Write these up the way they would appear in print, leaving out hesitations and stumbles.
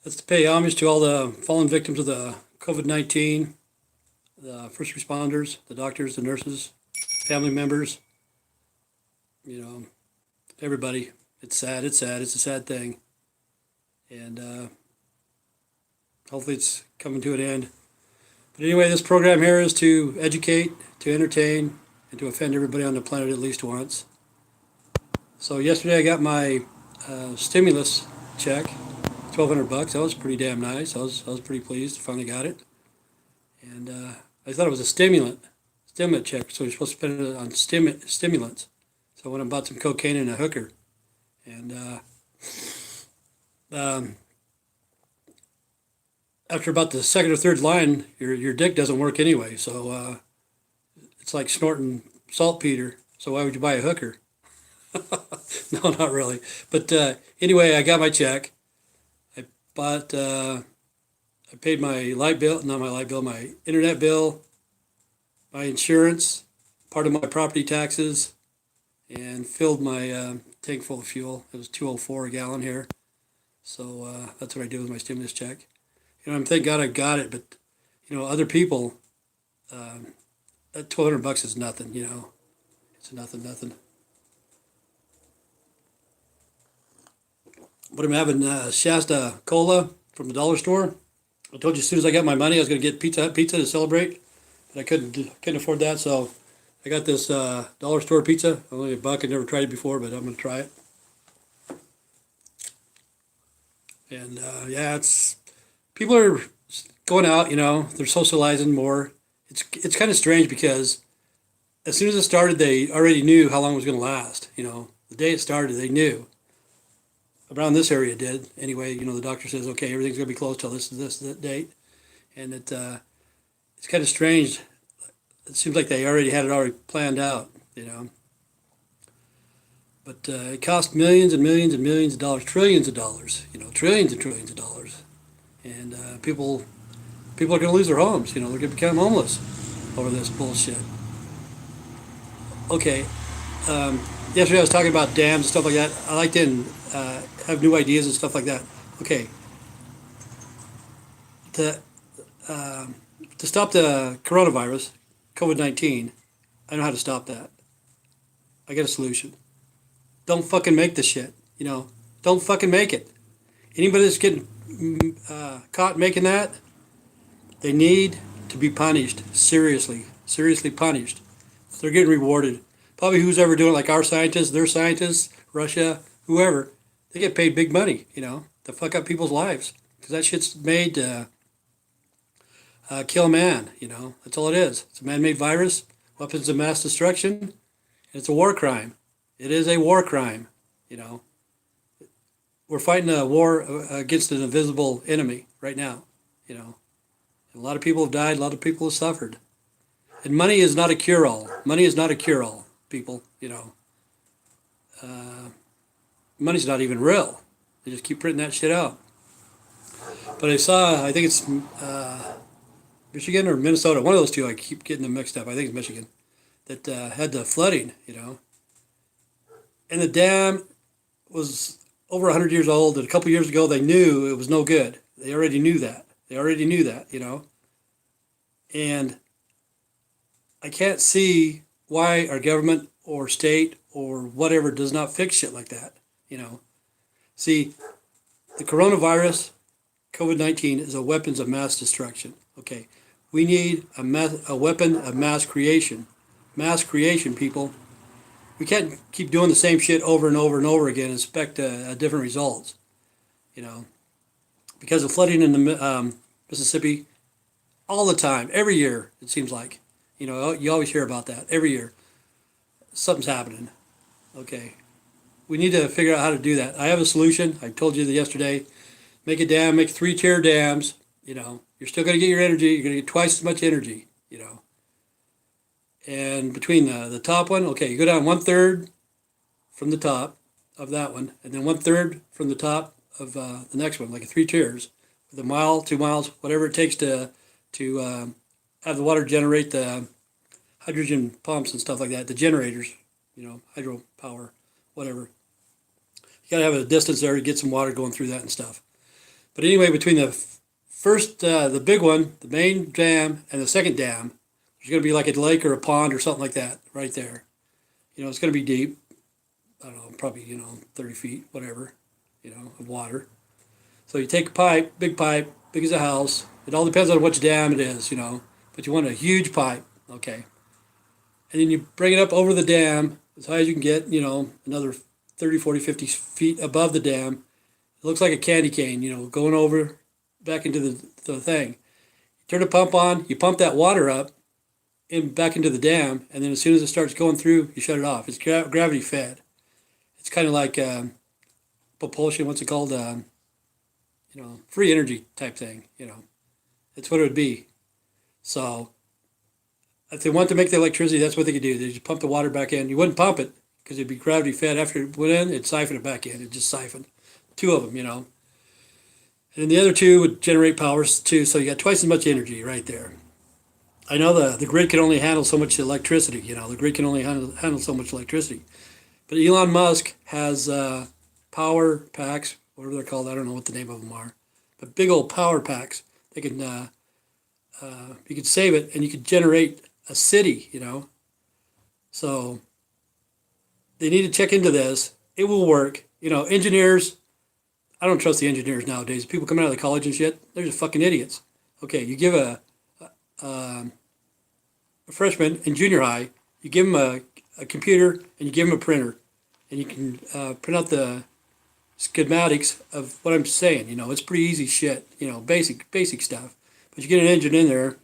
That's to pay homage to all the fallen victims of the COVID-19, the first responders, the doctors, the nurses, family members, you know, everybody. It's sad. It's sad. It's a sad thing. And hopefully it's coming to an end. But anyway, this program here is to educate, to entertain, and to offend everybody on the planet at least once. So yesterday I got my stimulus check, $1,200. That was pretty damn nice. I was pretty pleased. Finally got it. And I thought it was a stimulant check, so you're supposed to spend it on stimulants. So I went and bought some cocaine and a hooker. And after about the second or third line, your dick doesn't work anyway. So it's like snorting saltpeter. So why would you buy a hooker? No, not really. But anyway, I got my check. I bought, I paid my light bill, not my light bill, my internet bill, my insurance, part of my property taxes, and filled my tank full of fuel. It was $2.04 a gallon here. So that's what I did with my stimulus check. You know, I'm thank God I got it, but you know, other people, that $1,200 is nothing. You know, it's nothing. But I'm having Shasta Cola from the dollar store. I told you as soon as I got my money, I was going to get pizza to celebrate, but I couldn't afford that, so I got this dollar store pizza. Only $1. I've never tried it before, but I'm going to try it. And yeah, it's people are going out. You know, they're socializing more. It's kind of strange because as soon as it started, they already knew how long it was going to last. You know, the day it started, they knew. Around this area did anyway. You know, the doctor says, okay, everything's going to be closed till this date, and it's kind of strange. It seems like they already had it already planned out, you know. But it cost millions and millions and millions of dollars, trillions of dollars, you know, trillions and trillions of dollars, and people are going to lose their homes. You know, they're going to become homeless over this bullshit. Okay. Yesterday I was talking about dams and stuff like that. I like to have new ideas and stuff like that. Okay. To stop the coronavirus, COVID-19, I know how to stop that. I got a solution. Don't fucking make this shit. You know, don't fucking make it. Anybody that's getting caught making that, they need to be punished. Seriously punished. They're getting rewarded. Probably who's ever doing it, like our scientists, their scientists, Russia, whoever, they get paid big money, you know, to fuck up people's lives. Because that shit's made to kill a man, you know. That's all it is. It's a man-made virus, weapons of mass destruction, and it's a war crime. It is a war crime, you know. We're fighting a war against an invisible enemy right now, you know. And a lot of people have died, a lot of people have suffered. And money is not a cure-all. Money is not a cure-all. People, you know, money's not even real. They just keep printing that shit out. But I think it's Michigan or Minnesota, one of those two. I keep getting them mixed up. I think it's Michigan that had the flooding, you know, and the dam was over 100 years old. And a couple years ago, they knew it was no good. They already knew that. You know, and I can't see why our government or state or whatever does not fix shit like that, you know. See, the coronavirus, COVID-19, is a weapons of mass destruction, okay? We need a weapon of mass creation. Mass creation, people. We can't keep doing the same shit over and over and over again and expect different results, you know. Because of flooding in the Mississippi all the time, every year, it seems like. You know, you always hear about that every year. Something's happening. Okay. We need to figure out how to do that. I have a solution. I told you yesterday. Make a dam, make 3-tier dams. You know, you're still going to get your energy. You're going to get twice as much energy, you know. And between the top one, okay, you go down 1/3 from the top of that one, and then 1/3 from the top of the next one, like 3 tiers, with a mile, 2 miles, whatever it takes to have the water generate the hydrogen pumps and stuff like that, the generators, you know, hydropower, whatever. You got to have a distance there to get some water going through that and stuff. But anyway, between the first, the big one, the main dam, and the second dam, there's going to be like a lake or a pond or something like that right there. It's going to be deep. I don't know, probably 30 feet, whatever, of water. So you take a pipe, big as a house. It all depends on which dam it is, but you want a huge pipe, okay. And then you bring it up over the dam as high as you can get, another 30, 40, 50 feet above the dam. It looks like a candy cane, going over back into the thing. You turn the pump on, you pump that water up back into the dam, and then as soon as it starts going through, you shut it off. It's gravity fed. It's kind of like propulsion, what's it called? Free energy type thing, That's what it would be. So if they want to make the electricity, that's what they could do. They just pump the water back in. You wouldn't pump it because it'd be gravity fed. After it went in, it'd siphon it back in. It'd just siphon. Two of them, And then the other two would generate power too, so you got twice as much energy right there. I know the grid can only handle so much electricity, The grid can only handle so much electricity. But Elon Musk has power packs, whatever they're called. I don't know what the name of them are. But big old power packs. They can, you could save it and you could generate a city, So they need to check into this. It will work. Engineers, I don't trust the engineers nowadays. People coming out of the college and shit, they're just fucking idiots. Okay, you give a freshman in junior high, you give them a computer and you give them a printer, and you can print out the schematics of what I'm saying. It's pretty easy shit. Basic stuff. But you get an engineer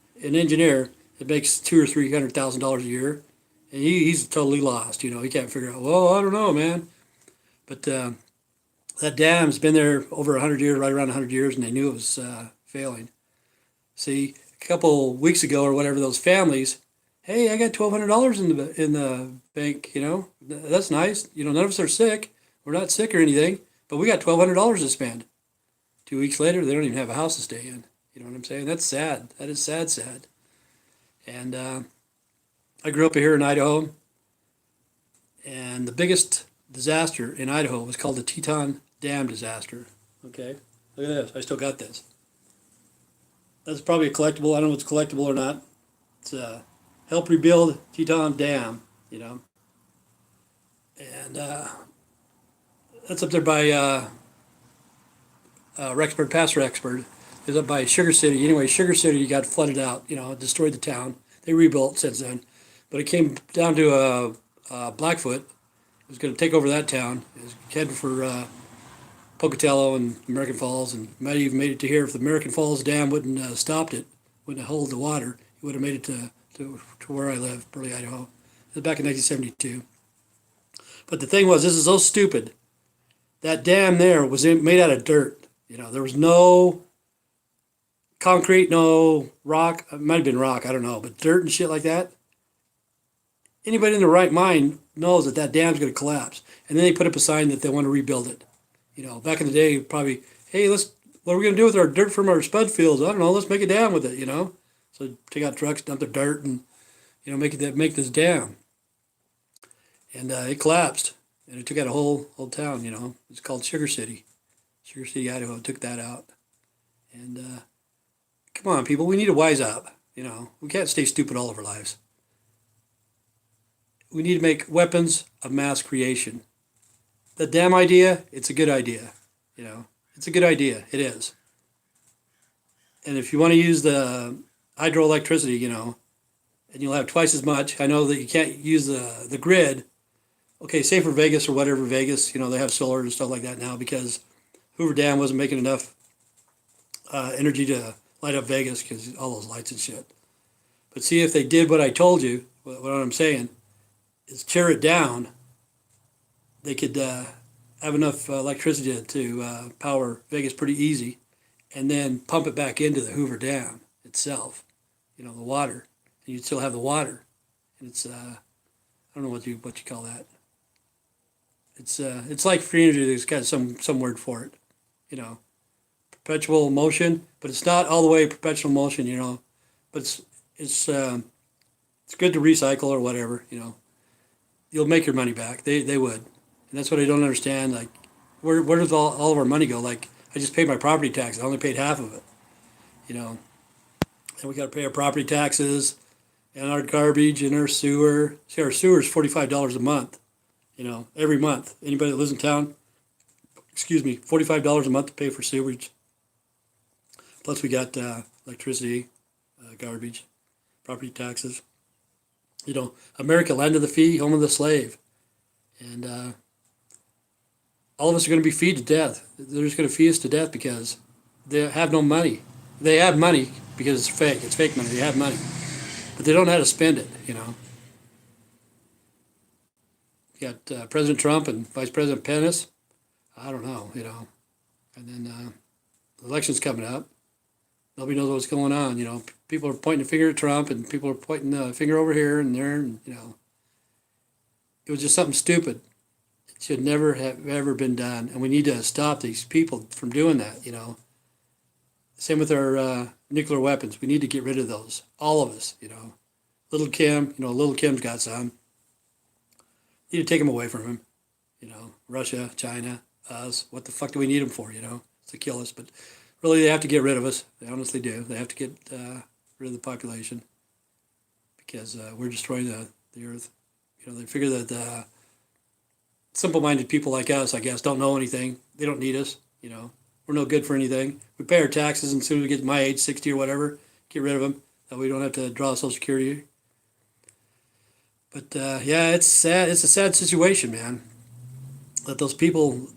that makes $200,000 or $300,000 a year, and he's totally lost. He can't figure out. Well, I don't know, man. But that dam's been there over 100 years, right around 100 years, and they knew it was failing. See, a couple weeks ago or whatever, those families, hey, I got $1,200 in the bank. That's nice. None of us are sick. We're not sick or anything, but we got $1,200 to spend. 2 weeks later, they don't even have a house to stay in. You know what I'm saying? That's sad. That is sad. And I grew up here in Idaho, and the biggest disaster in Idaho was called the Teton Dam disaster. Okay, look at this. I still got this. That's probably a collectible. I don't know if it's collectible or not. It's help rebuild Teton Dam, And that's up there by Rexburg, past Rexburg. It's up by Sugar City. Anyway, Sugar City got flooded out, destroyed the town. They rebuilt since then. But it came down to Blackfoot. It was going to take over that town. It was heading for Pocatello and American Falls, and might even made it to here if the American Falls Dam wouldn't stopped it, wouldn't hold the water. It would have made it to where I live, Burley, Idaho. It was back in 1972. But the thing was, this is so stupid. That dam there was made out of dirt. There was no concrete, no rock. It might have been rock, I don't know, but dirt and shit like that. Anybody in their right mind knows that dam's going to collapse. And then they put up a sign that they want to rebuild it. Back in the day, probably, hey, what are we going to do with our dirt from our spud fields? I don't know, let's make a dam with it, So take out trucks, dump their dirt, and, make this dam. And it collapsed. And it took out a whole town, It's called Sugar City. Sugar City, Idaho, took that out. And come on, people, we need to wise up. We can't stay stupid all of our lives. We need to make weapons of mass creation. The dam idea, it's a good idea. It's a good idea. It is. And if you want to use the hydroelectricity, and you'll have twice as much. I know that you can't use the grid. Okay, say for Vegas or whatever, Vegas, they have solar and stuff like that now because Hoover Dam wasn't making enough energy to light up Vegas because all those lights and shit. But see, if they did what I told you, what I'm saying, is tear it down, they could have enough electricity to power Vegas pretty easy, and then pump it back into the Hoover Dam itself, the water, and you'd still have the water. And it's I don't know what you call that. It's like free energy. There's got some word for it, perpetual motion, but it's not all the way perpetual motion, But it's good to recycle or whatever, You'll make your money back. They would. And that's what I don't understand. Like, where does all of our money go? Like, I just paid my property tax. I only paid half of it, you know. And we got to pay our property taxes and our garbage and our sewer. See, our sewer is $45 a month, you know, every month. Anybody that lives in town, excuse me, $45 a month to pay for sewage. Plus we got electricity, garbage, property taxes. You know, America, land of the free, home of the slave. And all of us are going to be feed to death. They're just going to feed us to death because they have no money. They have money because it's fake. It's fake money. They have money. But they don't know how to spend it, you know. You got President Trump and Vice President Pence. I don't know, you know. And then the election's coming up. Nobody knows what's going on, you know. People are pointing the finger at Trump, and people are pointing the finger over here and there, and, you know. It was just something stupid. It should never have ever been done, and we need to stop these people from doing that, you know. Same with our nuclear weapons. We need to get rid of those. All of us, you know. Little Kim, you know, little Kim's got some. Need to take them away from him. You know, Russia, China, us. What the fuck do we need them for, you know? To kill us. But really, they have to get rid of us. They honestly do. They have to get rid of the population because we're destroying the earth. You know, they figure that simple-minded people like us, I guess, don't know anything. They don't need us, you know. We're no good for anything. We pay our taxes, and as soon as we get to my age, 60 or whatever, get rid of them. That way we don't have to draw Social Security. But, yeah, it's sad. It's a sad situation, man. That those people,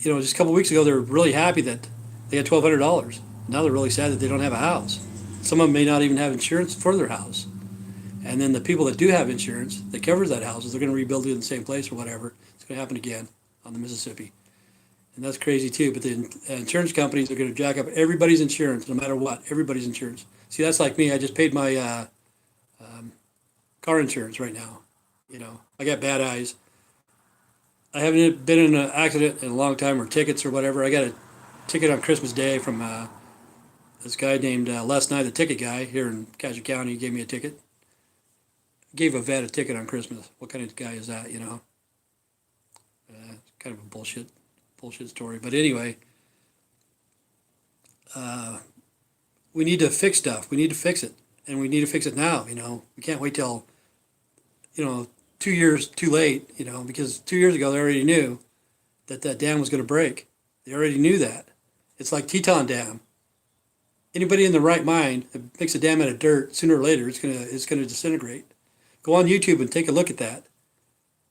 you know, just a couple of weeks ago, they were really happy that they had $1,200. Now they're really sad that they don't have a house. Some of them may not even have insurance for their house. And then the people that do have insurance that covers that house, they're going to rebuild it in the same place or whatever. It's going to happen again on the Mississippi. And that's crazy too. But the insurance companies are going to jack up everybody's insurance, no matter what. Everybody's insurance. See, that's like me. I just paid my car insurance right now. You know, I got bad eyes. I haven't been in an accident in a long time or tickets or whatever. I got a ticket on Christmas Day from this guy named Les Nye, the ticket guy here in Cassia County. He gave me a ticket. Gave a vet a ticket on Christmas. What kind of guy is that, you know? Kind of a bullshit story. But anyway, we need to fix stuff. We need to fix it. And we need to fix it now, you know. We can't wait till, you know, 2 years too late, you know, because 2 years ago they already knew that that dam was going to break. They already knew that. It's like Teton Dam. Anybody in the right mind that makes a dam out of dirt, sooner or later it's gonna disintegrate. Go on YouTube and take a look at that.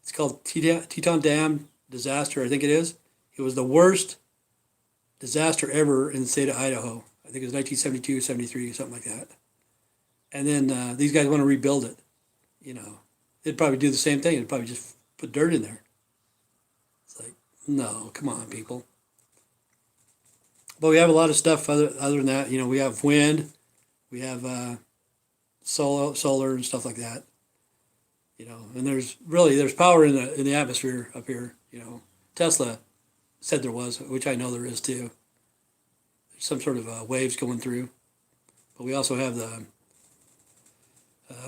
It's called Teton Dam disaster, I think it is. It was the worst disaster ever in the state of Idaho. I think it was 1972, 73, something like that. And then these guys want to rebuild it. You know, they'd probably do the same thing. They'd probably just put dirt in there. It's like, no, come on, people. But we have a lot of stuff other than that. You know, we have wind, we have solar and stuff like that. You know, and there's power in the atmosphere up here. You know, Tesla said there was, which I know there is too. There's some sort of waves going through, but we also have the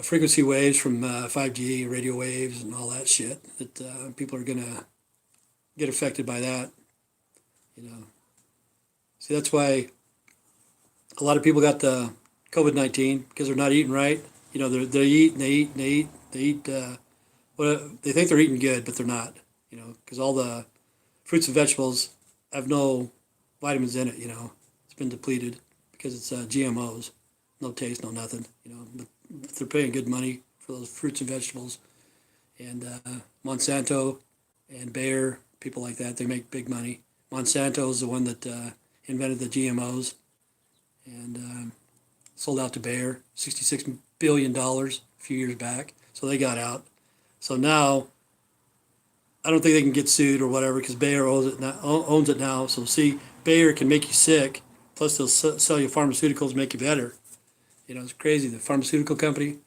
frequency waves from 5G, radio waves, and all that shit that people are gonna get affected by that. You know, see, that's why a lot of people got the COVID-19 because they're not eating right. You know, they eat and they eat and they eat. They eat what they think they're eating good, but they're not. You know, because all the fruits and vegetables have no vitamins in it. You know, it's been depleted because it's GMOs, no taste, no nothing. You know, but they're paying good money for those fruits and vegetables, and Monsanto and Bayer, people like that, they make big money. Monsanto is the one that invented the GMOs and sold out to Bayer, $66 billion a few years back. So they got out. So now, I don't think they can get sued or whatever because Bayer owns it now. So see, Bayer can make you sick, plus they'll sell you pharmaceuticals, make you better. You know, it's crazy. The pharmaceutical company,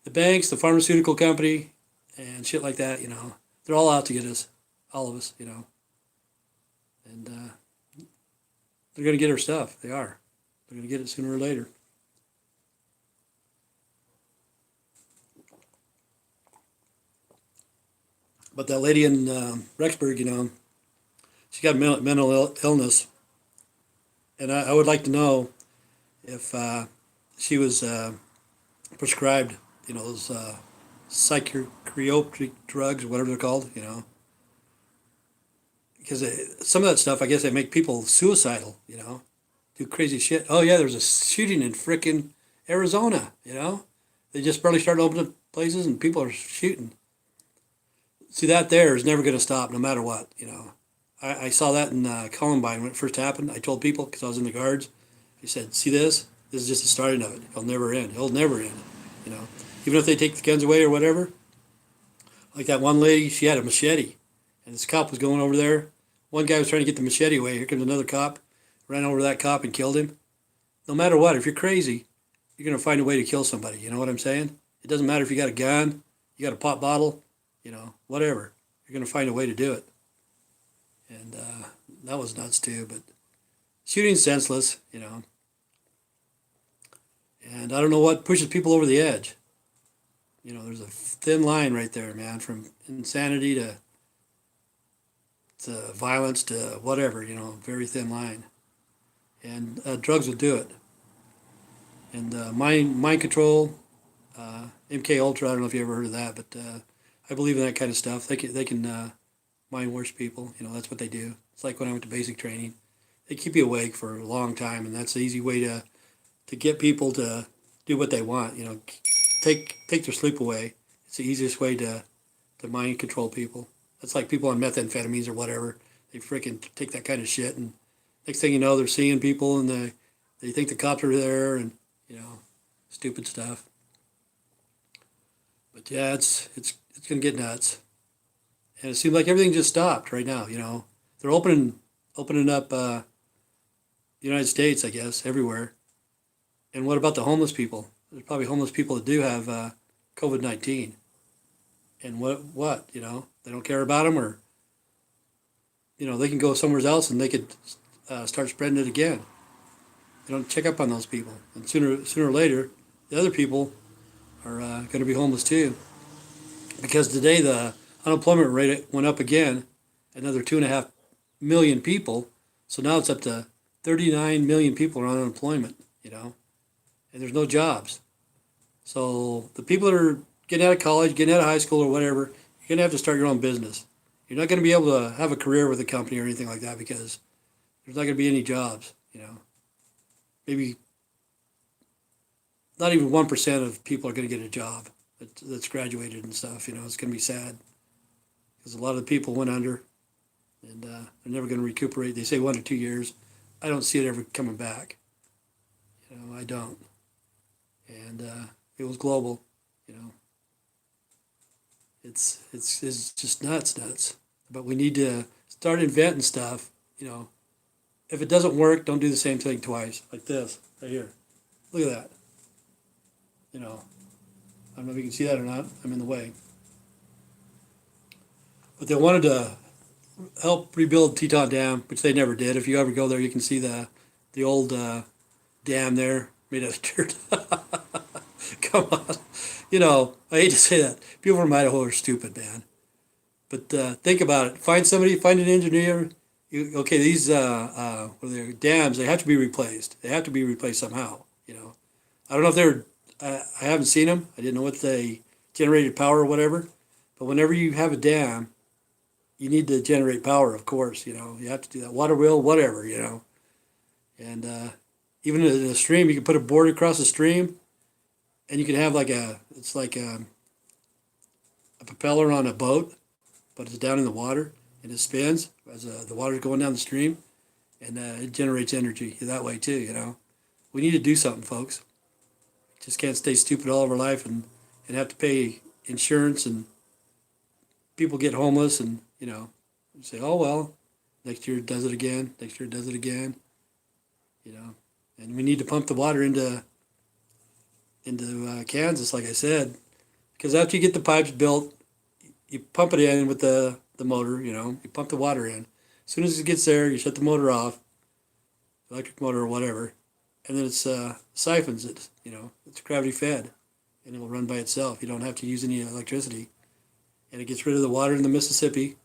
the banks, the pharmaceutical company, and shit like that, you know, they're all out to get us, all of us, you know. And they're going to get our stuff. They are. They're going to get it sooner or later. But that lady in Rexburg, you know, she got mental illness, And I would like to know if she was prescribed, those psychotropic drugs or whatever they're called, because some of that stuff, I guess, they make people suicidal, do crazy shit. Oh yeah, there's a shooting in frickin' Arizona, they just barely started opening places and people are shooting. See, that there is never going to stop no matter what, I saw that in Columbine when it first happened. I told people, because I was in the guards, I said, see this? This is just the starting of it. It'll never end. It'll never end, you know. Even if they take the guns away or whatever. Like that one lady, she had a machete. And this cop was going over there. One guy was trying to get the machete away. Here comes another cop. Ran over that cop and killed him. No matter what, if you're crazy, you're going to find a way to kill somebody. You know what I'm saying? It doesn't matter if you got a gun, you got a pop bottle, whatever. You're going to find a way to do it. And that was nuts too. But shooting's senseless, And I don't know what pushes people over the edge. There's a thin line right there, man, from insanity to violence to whatever, very thin line. And drugs will do it. And mind control, MK Ultra. I don't know if you ever heard of that, but I believe in that kind of stuff. They can mind wash people. That's what they do. It's like when I went to basic training. They keep you awake for a long time, and that's the easy way to get people to do what they want. Take their sleep away. It's the easiest way to mind control people. That's like people on methamphetamines or whatever. They freaking take that kind of shit, and next thing you know, they're seeing people, and they think the cops are there, and stupid stuff. But yeah, it's gonna get nuts, and it seems like everything just stopped right now. They're opening up the United States, I guess, everywhere. And what about the homeless people? There's probably homeless people that do have COVID-19. And what? They don't care about them, or they can go somewhere else and they could start spreading it again. They don't check up on those people, and sooner or later, the other people are going to be homeless too. Because today the unemployment rate went up again, another 2.5 million people. So now it's up to 39 million people are on unemployment. And there's no jobs. So the people that are getting out of college, getting out of high school or whatever, you're going to have to start your own business. You're not going to be able to have a career with a company or anything like that because there's not going to be any jobs, Maybe not even 1% of people are going to get a job that's graduated and stuff, It's going to be sad because a lot of the people went under and they're never going to recuperate. They say 1 to 2 years. I don't see it ever coming back. I don't. And it was global, It's just nuts. But we need to start inventing stuff, If it doesn't work, don't do the same thing twice, like this, right here. Look at that. I don't know if you can see that or not. I'm in the way. But they wanted to help rebuild Teton Dam, which they never did. If you ever go there, you can see the old dam there made out of dirt. Come on. I hate to say that. People from Idaho are stupid, man. But think about it. Find an engineer. These dams, they have to be replaced. They have to be replaced somehow, I don't know if they're, I haven't seen them. I didn't know what they generated power or whatever. But whenever you have a dam, you need to generate power, of course, You have to do that. Water wheel, whatever, And even in a stream, you can put a board across the stream, and you can have it's like a propeller on a boat, but it's down in the water, and it spins as the water's going down the stream, and it generates energy that way too, We need to do something, folks. Just can't stay stupid all of our life and have to pay insurance, and people get homeless, and, say, oh, well, next year it does it again, And we need to pump the water into Kansas, like I said, because after you get the pipes built, you pump it in with the motor, you pump the water in. As soon as it gets there, you shut the motor off, electric motor or whatever, and then it's siphons it, it's gravity fed, and it will run by itself. You don't have to use any electricity, and it gets rid of the water in the Mississippi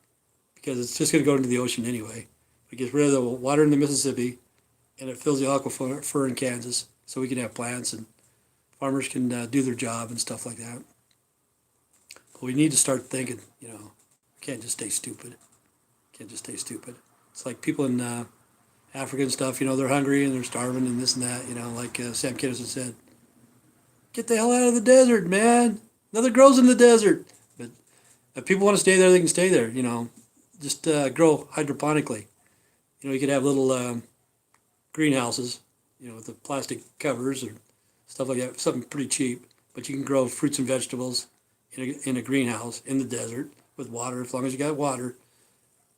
because it's just going to go into the ocean anyway. It gets rid of the water in the Mississippi, and it fills the aquifer in Kansas, so we can have plants and farmers can do their job and stuff like that. But we need to start thinking. Can't just stay stupid. Can't just stay stupid. It's like people in Africa and stuff. They're hungry and they're starving and this and that. Like Sam Kinison said, get the hell out of the desert, man. Nothing grows in the desert. But if people want to stay there, they can stay there. Just grow hydroponically. You could have little greenhouses, with the plastic covers or stuff like that, something pretty cheap. But you can grow fruits and vegetables in a greenhouse in the desert with water. As long as you got water,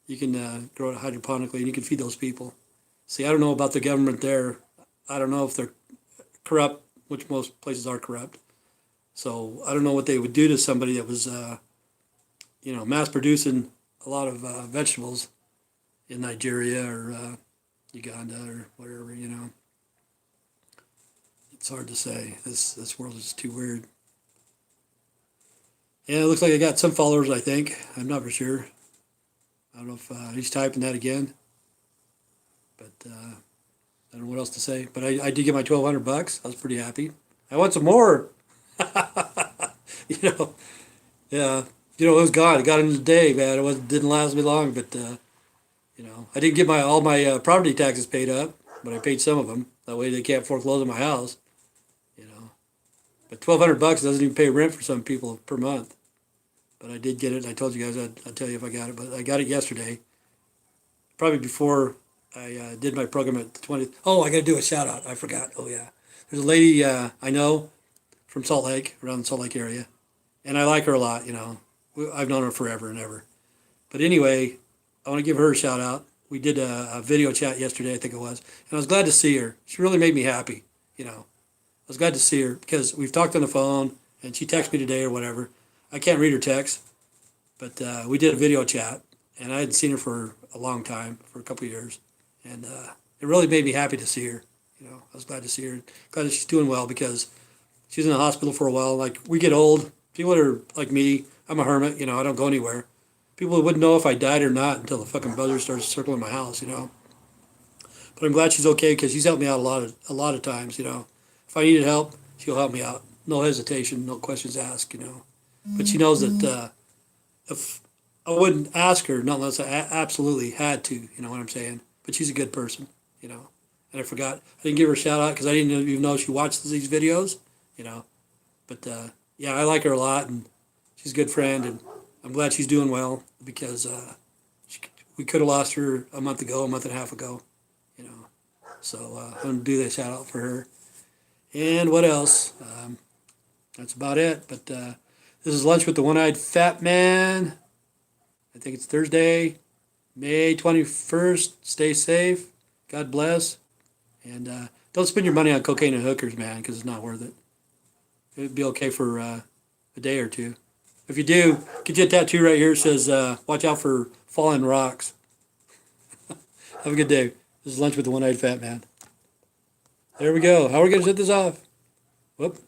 you can grow it hydroponically and you can feed those people. See, I don't know about the government there. I don't know if they're corrupt, which most places are corrupt. So I don't know what they would do to somebody that was, mass producing a lot of vegetables in Nigeria or Uganda or whatever. It's hard to say. This world is too weird. Yeah, it looks like I got some followers, I think. I'm not for sure. I don't know if he's typing that again. But I don't know what else to say. But I did get my $1,200. I was pretty happy. I want some more. Yeah. It was gone. It got into the day, man. Didn't last me long. But, I didn't get all my property taxes paid up. But I paid some of them. That way they can't foreclose on my house. But $1,200 doesn't even pay rent for some people per month. But I did get it. I told you guys I'd tell you if I got it. But I got it yesterday. Probably before I did my program at the 20th. Oh, I got to do a shout out. I forgot. Oh, yeah. There's a lady I know from Salt Lake, around the Salt Lake area. And I like her a lot, I've known her forever and ever. But anyway, I want to give her a shout out. We did a video chat yesterday, I think it was. And I was glad to see her. She really made me happy, I was glad to see her because we've talked on the phone and she texted me today or whatever. I can't read her text, but we did a video chat and I hadn't seen her for a long time, for a couple of years. And it really made me happy to see her. I was glad to see her. Glad that she's doing well because she was in the hospital for a while. Like, we get old. People that are like me, I'm a hermit, I don't go anywhere. People wouldn't know if I died or not until the fucking buzzer starts circling my house, But I'm glad she's okay because she's helped me out a lot of times, If I needed help, she'll help me out. No hesitation, no questions asked, But she knows that if I wouldn't ask her, not unless I absolutely had to, you know what I'm saying? But she's a good person, And I forgot, I didn't give her a shout out because I didn't even know she watches these videos, But yeah, I like her a lot, and she's a good friend, and I'm glad she's doing well because we could have lost her a month and a half ago, So I'm going to do that shout out for her. And what else? That's about it. But this is Lunch with the One-Eyed Fat Man. I think it's Thursday, May 21st. Stay safe. God bless. And don't spend your money on cocaine and hookers, man, because it's not worth it. It'd be okay for a day or two. If you do, get you a tattoo right here that says, watch out for falling rocks. Have a good day. This is Lunch with the One-Eyed Fat Man. There we go. How are we going to shut this off? Whoop.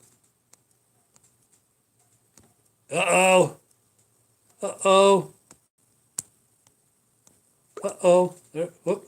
Uh-oh. Uh-oh. Uh-oh. There. Whoop.